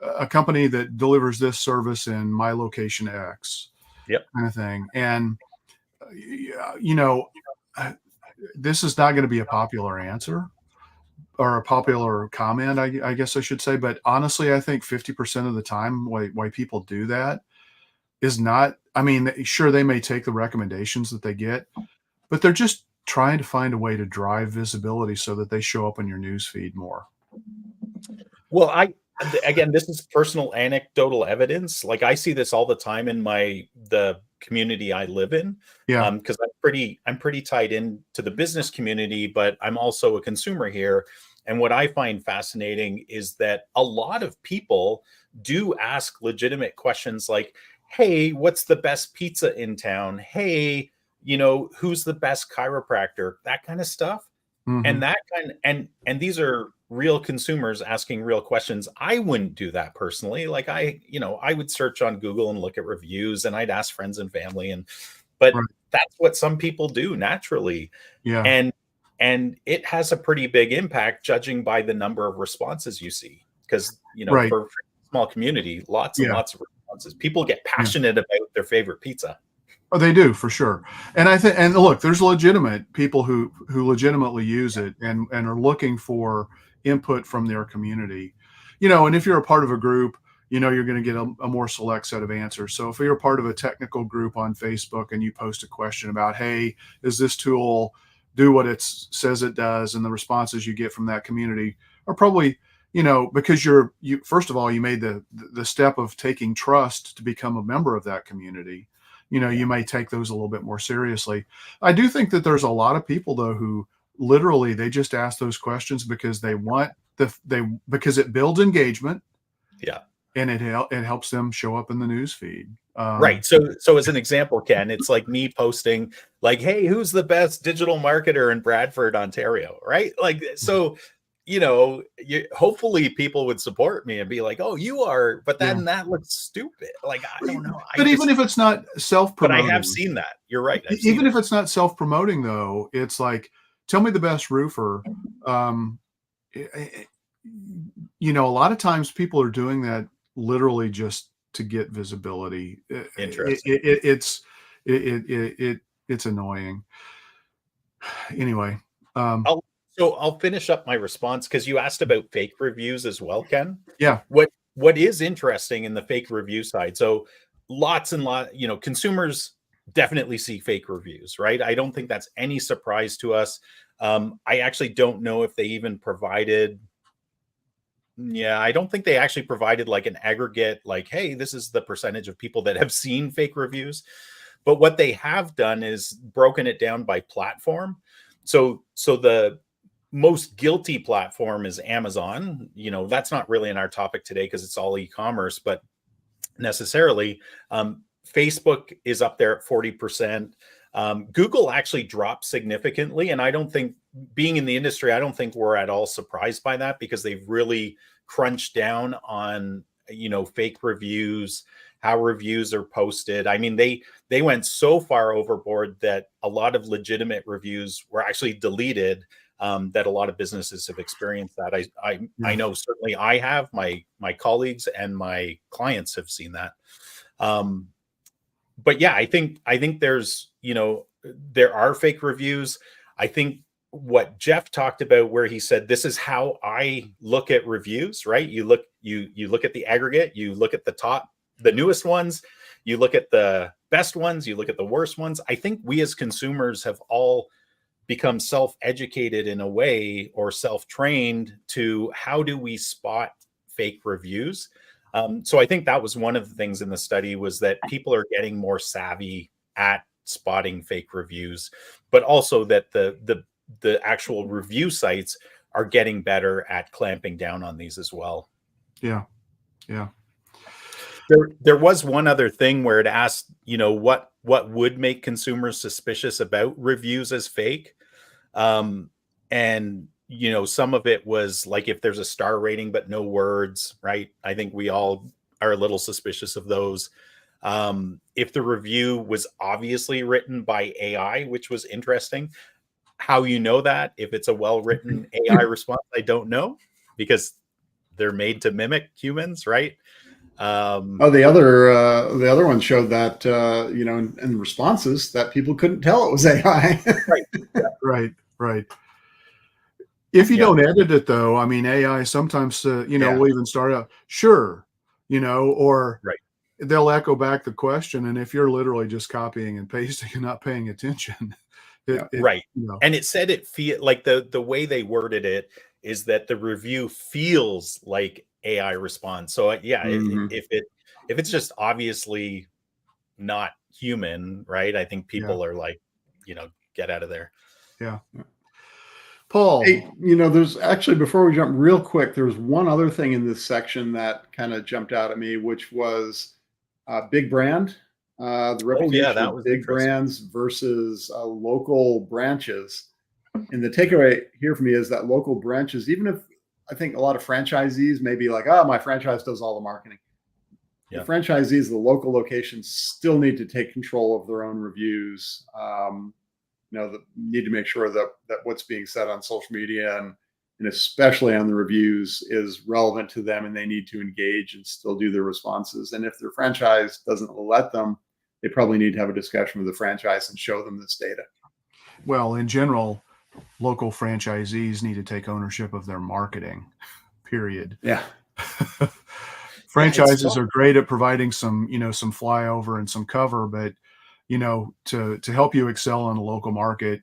a company that delivers this service in my location X," Yep. kind of thing. And you know, uh, this is not going to be a popular answer or a popular comment, I guess I should say. But honestly, I think 50% of the time, why people do that is not. I mean, sure, they may take the recommendations that they get, but they're just trying to find a way to drive visibility so that they show up in your news feed more. Well, again, this is personal anecdotal evidence. Like I see this all the time in the community I live in. Yeah. Because I'm pretty tied in to the business community, but I'm also a consumer here. And what I find fascinating is that a lot of people do ask legitimate questions like, "Hey, what's the best pizza in town? Hey, who's the best chiropractor?" That kind of stuff. Hmm. And that and these are real consumers asking real questions. I wouldn't do that personally. Like I would search on Google and look at reviews, and I'd ask friends and family, but Right. that's what some people do naturally. Yeah. And it has a pretty big impact judging by the number of responses you see. Because Right. for a small community, lots and Yeah. lots of responses. People get Yeah. passionate about their favorite pizza. Oh, they do for sure. And I think, and look, there's legitimate people who legitimately use it and are looking for input from their community, and if you're a part of a group, you're going to get a more select set of answers. So if you're a part of a technical group on Facebook and you post a question about, "Hey, does this tool do what it says it does?" and the responses you get from that community are probably, because you first of all, you made the step of taking trust to become a member of that community. You may take those a little bit more seriously. I do think that there's a lot of people though who literally they just ask those questions because they want because it builds engagement. Yeah. And it helps them show up in the news feed. Right. So as an example, Ken, it's like me posting like, "Hey, who's the best digital marketer in Bradford, Ontario?" Right? Like, so, hopefully people would support me and be like, "Oh, you are," but Yeah. then that looks stupid. Like, I don't know. But even if it's not But I self-promoting, have seen that. You're right. I've seen even it. if it's not self-promoting though, it's like, tell me the best roofer. Um, eh, eh, eh, a lot of times people are doing that literally just to get visibility. Interesting. It's annoying. Anyway, um, I'll finish up my response because you asked about fake reviews as well, Ken. yeah, What is interesting in the fake review side? So lots and consumers definitely see fake reviews, right? I don't think that's any surprise to us. I actually don't know if they even provided. Yeah, I don't think they actually provided like an aggregate, like, "Hey, this is the percentage of people that have seen fake reviews." But what they have done is broken it down by platform. So the most guilty platform is Amazon. That's not really in our topic today because it's all e-commerce, but necessarily, Facebook is up there at 40%. Google actually dropped significantly, and I don't think, being in the industry, I don't think we're at all surprised by that because they've really crunched down on fake reviews, how reviews are posted. I mean, they went so far overboard that a lot of legitimate reviews were actually deleted. That a lot of businesses have experienced that. I know certainly I have, my colleagues and my clients have seen that. But yeah, I think there's, there are fake reviews. I think what Jeff talked about, where he said, "This is how I look at reviews," right? You look at the aggregate, you look at the newest ones, you look at the best ones, you look at the worst ones. I think we as consumers have all become self-educated in a way, or self-trained to how do we spot fake reviews. So I think that was one of the things in the study, was that people are getting more savvy at spotting fake reviews, but also that the actual review sites are getting better at clamping down on these as well. Yeah. There was one other thing where it asked, what would make consumers suspicious about reviews as fake. And some of it was like if there's a star rating but no words, right? I think we all are a little suspicious of those. If the review was obviously written by AI, which was interesting. How you know that, if it's a well-written AI response, I don't know, because they're made to mimic humans, right? Oh, the other one showed that in responses that people couldn't tell it was AI. Right. Right. If you Yeah. don't edit it, though, I mean, AI sometimes, Yeah. will even start out, sure, or Right. they'll echo back the question. And if you're literally just copying and pasting and not paying attention, Right. And it said it feel like the way they worded it is that the review feels like AI response. So yeah, Mhm. if it's just obviously not human, right? I think people are like, get out of there. Yeah. Paul. Hey, there's actually, before we jump real quick, there's one other thing in this section that kind of jumped out at me, which was big brand, the reputation that of was big interesting. brands versus local branches. And the takeaway here for me is that local branches, even if I think a lot of franchisees may be like, oh, my franchise does all the marketing. Yeah. The franchisees, the local locations still need to take control of their own reviews. Need to make sure that what's being said on social media and especially on the reviews is relevant to them, and they need to engage and still do their responses. And if their franchise doesn't let them, they probably need to have a discussion with the franchise and show them this data. Well, in general, local franchisees need to take ownership of their marketing, period. Yeah. Franchises are great at providing some flyover and some cover, but to help you excel in a local market,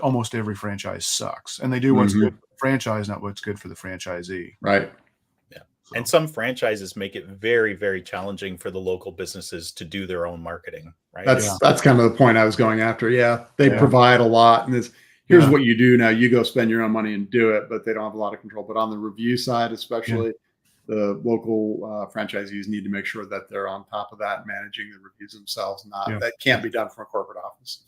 almost every franchise sucks, and they do what's good for the franchise, not what's good for the franchisee. Right. Yeah. So. And some franchises make it very, very challenging for the local businesses to do their own marketing. Right. That's kind of the point I was going after. Yeah. They provide a lot, and here's what you do now. You go spend your own money and do it, but they don't have a lot of control. But on the review side, especially, the local franchisees need to make sure that they're on top of that, managing the reviews themselves. That can't be done from a corporate office.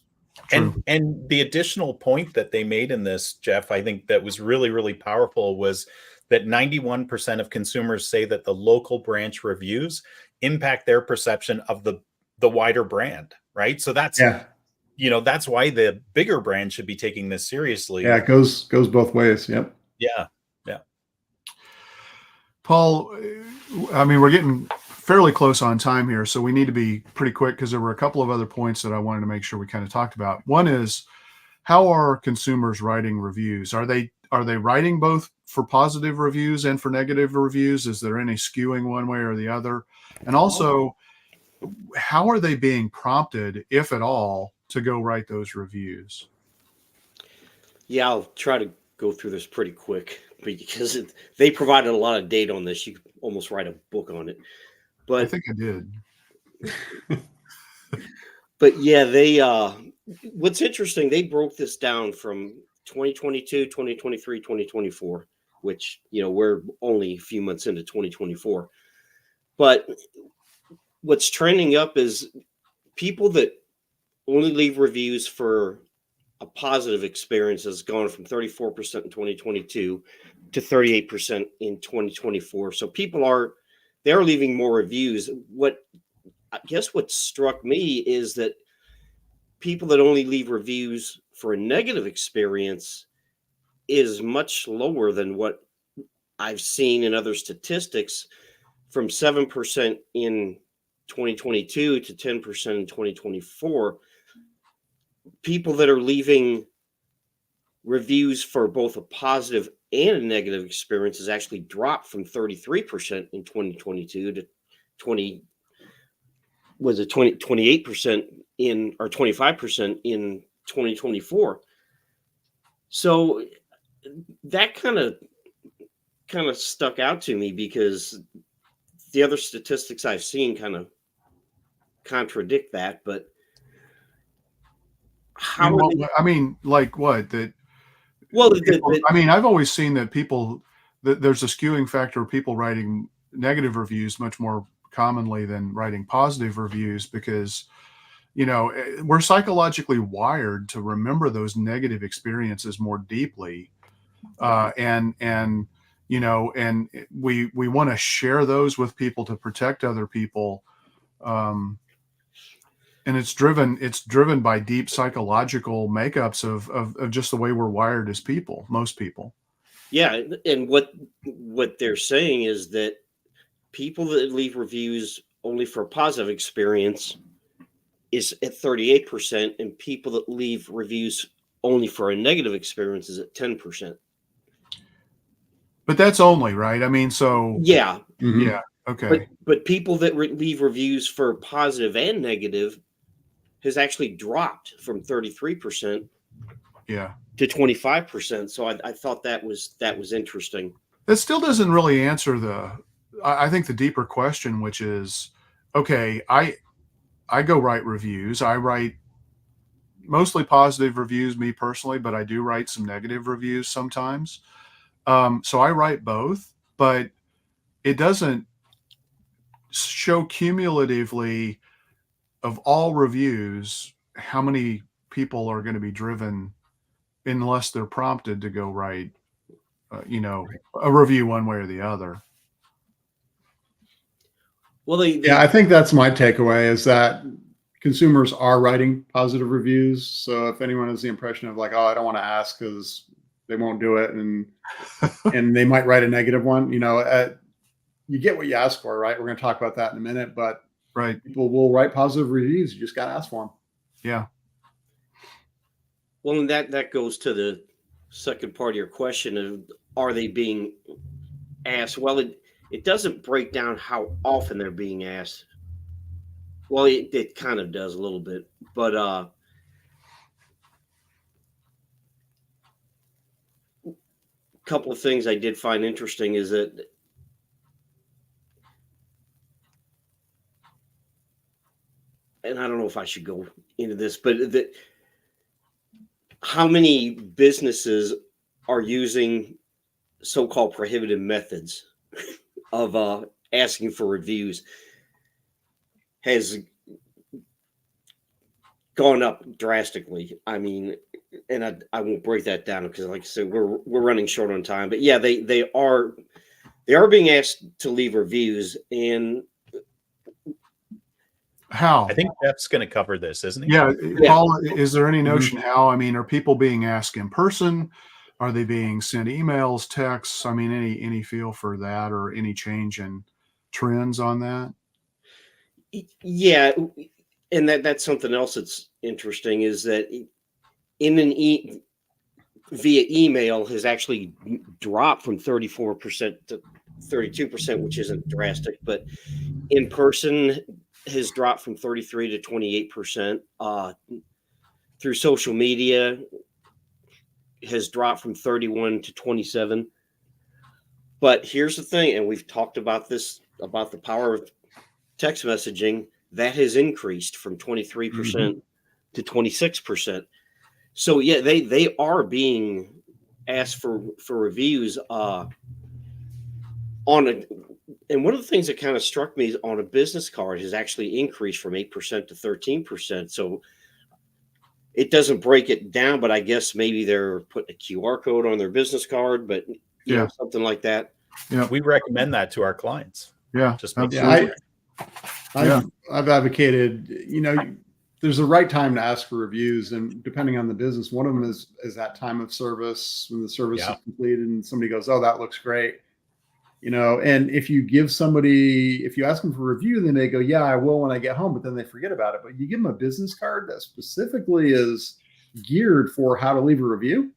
True. And the additional point that they made in this, Jeff, I think that was really, really powerful, was that 91% of consumers say that the local branch reviews impact their perception of the wider brand, right? So that's that's why the bigger brand should be taking this seriously. Yeah, it goes both ways. Yep. Yeah. Paul, I mean, we're getting fairly close on time here, so we need to be pretty quick because there were a couple of other points that I wanted to make sure we kind of talked about. One is, how are consumers writing reviews? Are they writing both for positive reviews and for negative reviews? Is there any skewing one way or the other? And also, how are they being prompted, if at all, to go write those reviews? Yeah, I'll try to go through this pretty quick because they provided a lot of data on this. You could almost write a book on it. But I think I did. But yeah, what's interesting, they broke this down from 2022, 2023, 2024, which, we're only a few months into 2024. But what's trending up is people that only leave reviews for a positive experience has gone from 34% in 2022 to 38% in 2024. So they're leaving more reviews. I guess what struck me is that people that only leave reviews for a negative experience is much lower than what I've seen in other statistics, from 7% in 2022 to 10% in 2024. People that are leaving reviews for both a positive and a negative experience has actually dropped from 33% in 2022 to 28% or 25% in 2024. So that kind of stuck out to me, because the other statistics I've seen kind of contradict that. But like what? That I've always seen that there's a skewing factor of people writing negative reviews much more commonly than writing positive reviews, because we're psychologically wired to remember those negative experiences more deeply, and we want to share those with people to protect other people. And it's driven by deep psychological makeups of just the way we're wired as people, most people. Yeah, and what they're saying is that people that leave reviews only for a positive experience is at 38%, and people that leave reviews only for a negative experience is at 10%. But that's only, right? I mean, so Yeah, Mhm. yeah, okay. but people that leave reviews for positive and negative has actually dropped from 33% Yeah. to 25%. So I thought that was interesting. That still doesn't really answer I think the deeper question, which is, okay, I go write reviews. I write mostly positive reviews, me personally, but I do write some negative reviews sometimes. So I write both, but it doesn't show cumulatively of all reviews how many people are going to be driven unless they're prompted to go write, a review one way or the other. Well, Yeah, I think that's my takeaway is that consumers are writing positive reviews. So if anyone has the impression of like, oh, I don't want to ask because they won't do it, and they might write a negative one, you get what you ask for, right? We're going to talk about that in a minute, but Right. people will write positive reviews. You just got to ask for them. Yeah. Well, and that goes to the second part of your question of, are they being asked? Well, it doesn't break down how often they're being asked. Well, it kind of does a little bit, but a couple of things I did find interesting is that, and I don't know if I should go into this, but that how many businesses are using so-called prohibited methods of asking for reviews has gone up drastically. I mean, and I won't break that down because, like I said, we're running short on time. But yeah, they are being asked to leave reviews. And How? I think Jeff's going to cover this, isn't he? Yeah. Yeah. Paul, is there any notion how? I mean, are people being asked in person? Are they being sent emails, texts? I mean, any feel for that, or any change in trends on that? yeah, and that's something else that's interesting is that in via email has actually dropped from 34% to 32%, which isn't drastic, but in person has dropped from 33 to 28%. Through social media has dropped from 31 to 27. But here's the thing, and we've talked about this, about the power of text messaging, that has increased from 23% to 26%. So yeah, they are being asked for reviews on a, and one of the things that kind of struck me is on a business card has actually increased from 8% to 13%. So it doesn't break it down, but I guess maybe they're putting a QR code on their business card, but you know, something like that. Yeah. We recommend that to our clients. Yeah. Just make absolutely. sure. I've advocated, there's a right time to ask for reviews, and depending on the business, one of them is that time of service when the service is completed and somebody goes, oh, that looks great. And if you ask them for a review, then they go, yeah, I will when I get home, but then they forget about it. But you give them a business card that specifically is geared for how to leave a review.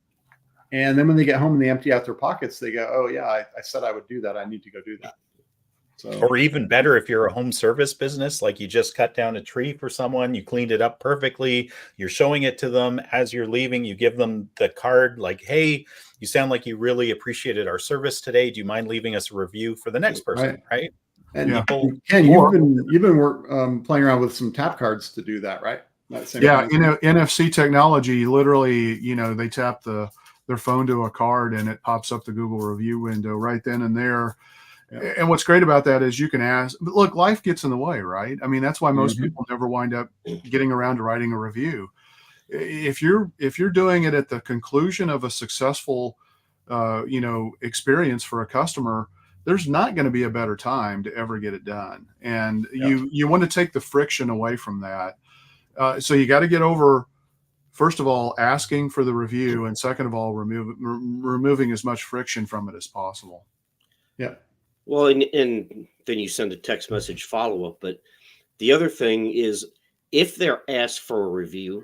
And then when they get home and they empty out their pockets, they go, oh yeah, I said I would do that. I need to go do that. So, or even better, if you're a home service business, like you just cut down a tree for someone, you cleaned it up perfectly, you're showing it to them as you're leaving, you give them the card like, hey, you sound like you really appreciated our service today. Do you mind leaving us a review for the next person? Right. And people, Ken, you've been playing around with some tap cards to do that, right? That same NFC technology, literally, they tap their phone to a card and it pops up the Google review window right then and there. Yeah. And what's great about that is you can ask, but look, life gets in the way, right? I mean, that's why most people never wind up getting around to writing a review. If you're doing it at the conclusion of a successful, experience for a customer, there's not going to be a better time to ever get it done. And you want to take the friction away from that. So you got to get over, first of all, asking for the review, and second of all, removing as much friction from it as possible. Yeah. Well, and then you send a text message follow-up. But the other thing is, if they're asked for a review,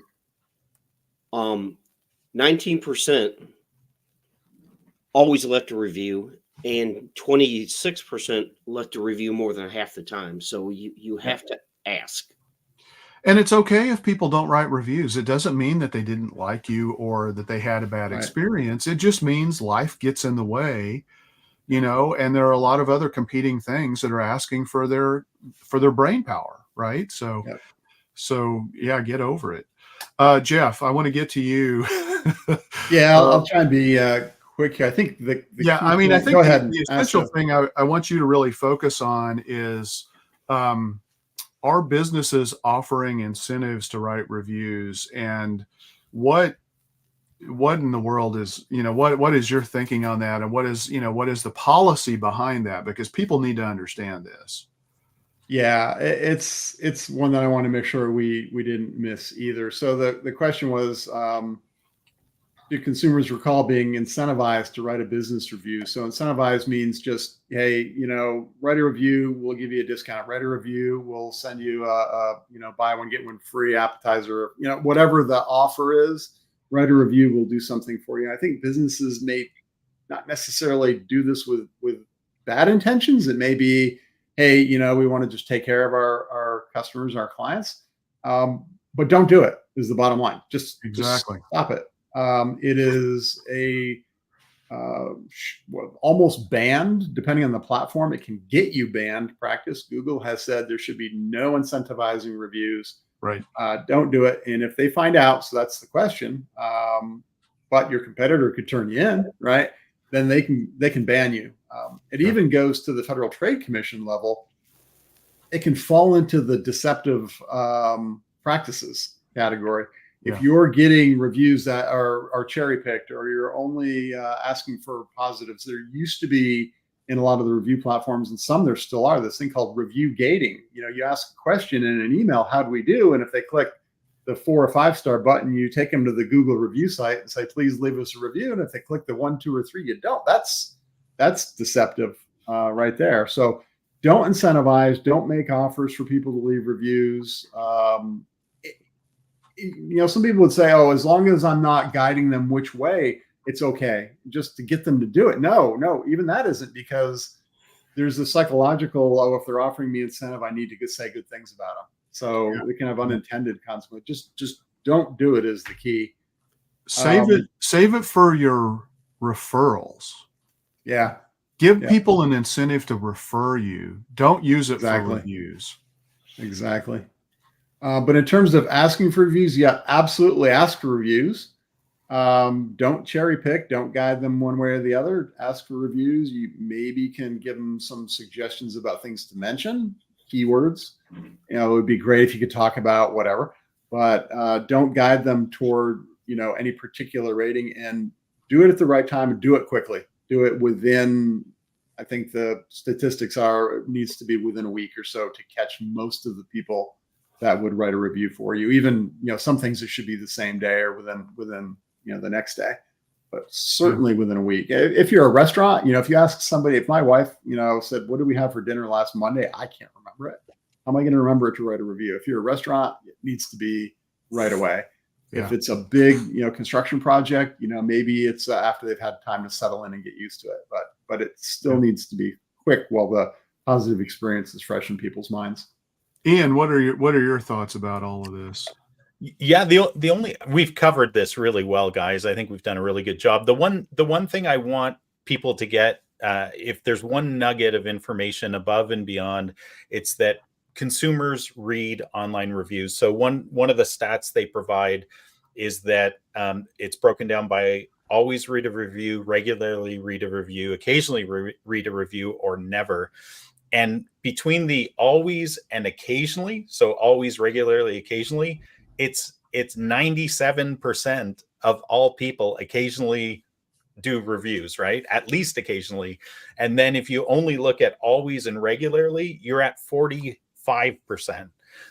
19% always left a review, and 26% left a review more than half the time. So you have to ask. And it's okay if people don't write reviews. It doesn't mean that they didn't like you or that they had a bad experience. It just means life gets in the way, and there are a lot of other competing things that are asking for their brain power, right? So, get over it. Jeff, I want to get to you. Yeah, I'll try and be quick here. I think I think go ahead. The essential thing I want you to really focus on is, are businesses offering incentives to write reviews, and what in the world is, what is your thinking on that, and what is the policy behind that? Because people need to understand this. Yeah, it's one that I want to make sure we didn't miss either. So the question was, do consumers recall being incentivized to write a business review? So incentivized means just, hey, write a review, we'll give you a discount. Write a review, we'll send you a buy one get one free appetizer. Whatever the offer is, write a review, we'll do something for you. I think businesses may not necessarily do this with bad intentions. It may be, hey, we want to just take care of our customers, our clients, but don't do it is the bottom line. Just stop it. It is almost banned, depending on the platform. It can get you banned practice. Google has said there should be no incentivizing reviews. Right. Don't do it. And if they find out, so that's the question, but your competitor could turn you in, right? Then they can ban you. It even goes to the Federal Trade Commission level. It can fall into the deceptive practices category. If you're getting reviews that are cherry picked, or you're only asking for positives, there used to be in a lot of the review platforms, and some there still are, this thing called review gating. You ask a question in an email, how do we do? And if they click the 4 or 5 star button, you take them to the Google review site and say, please leave us a review. And if they click the 1, 2, or 3, you don't. That's deceptive right there. So don't incentivize, don't make offers for people to leave reviews. Some people would say, oh, as long as I'm not guiding them which way, it's okay, just to get them to do it. No, even that isn't, because there's a psychological, if they're offering me incentive, I need to say good things about them. So we can have unintended consequences. Just don't do it is the key. Save it for your referrals. Yeah. Give people an incentive to refer you. Don't use it for reviews. Exactly. But in terms of asking for reviews, absolutely ask for reviews. Don't cherry pick. Don't guide them one way or the other. Ask for reviews. You maybe can give them some suggestions about things to mention, keywords. It would be great if you could talk about whatever, but don't guide them toward any particular rating, and do it at the right time and do it quickly. Do it within, I think the statistics are, it needs to be within a week or so to catch most of the people that would write a review for you. Even, some things it should be the same day or within the next day, but certainly within a week. If you're a restaurant, if you ask somebody, if my wife, said, what did we have for dinner last Monday? I can't remember it. How am I going to remember it to write a review? If you're a restaurant, it needs to be right away. Yeah. If it's a big, construction project, maybe it's after they've had time to settle in and get used to it, but it still needs to be quick while the positive experience is fresh in people's minds. Ian, what are your thoughts about all of this? Yeah, we've covered this really well, guys. I think we've done a really good job. The one thing I want people to get, if there's one nugget of information above and beyond, it's that consumers read online reviews. So one of the stats they provide is that it's broken down by always read a review, regularly read a review, occasionally read a review, or never. And between the always and occasionally, so always, regularly, occasionally, it's 97% of all people occasionally do reviews, right? At least occasionally. And then if you only look at always and regularly, you're at 45%.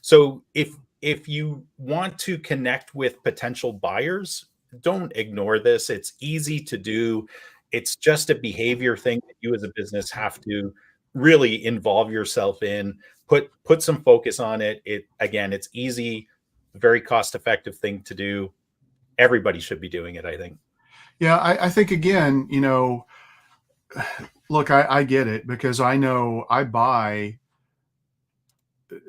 So if you want to connect with potential buyers, don't ignore this. It's easy to do. It's just a behavior thing that you as a business have to really involve yourself in. Put some focus on it. It's easy, very cost-effective thing to do. Everybody should be doing it, I think. Yeah, I think again, look, I get it, because I know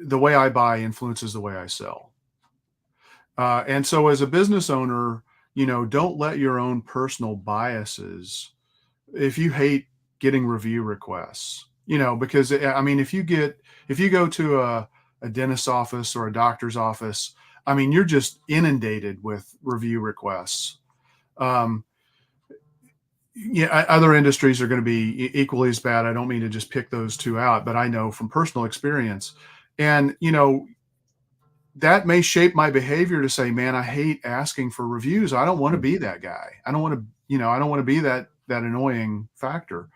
the way I buy influences the way I sell. And so as a business owner, don't let your own personal biases, if you hate getting review requests, because I mean, if you go to a dentist's office or a doctor's office, I mean, you're just inundated with review requests. Other industries are going to be equally as bad. I don't mean to just pick those two out, but I know from personal experience, and that may shape my behavior to say, man, I hate asking for reviews. I don't want to be that guy. I don't want to be that annoying factor.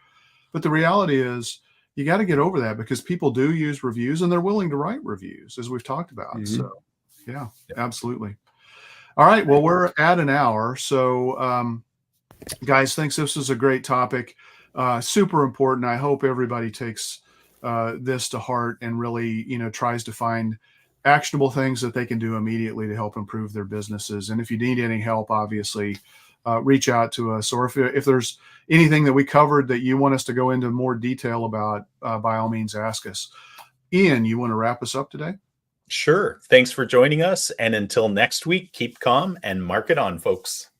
But the reality is, you got to get over that, because people do use reviews and they're willing to write reviews, as we've talked about. Mhm. So yeah, absolutely. All right. Well, we're at an hour. So, guys, thanks. This was a great topic. Super important. I hope everybody takes this to heart and really, tries to find actionable things that they can do immediately to help improve their businesses. And if you need any help, obviously, reach out to us. Or if there's anything that we covered that you want us to go into more detail about, by all means, ask us. Ian, you want to wrap us up today? Sure. Thanks for joining us. And until next week, keep calm and mark it on, folks.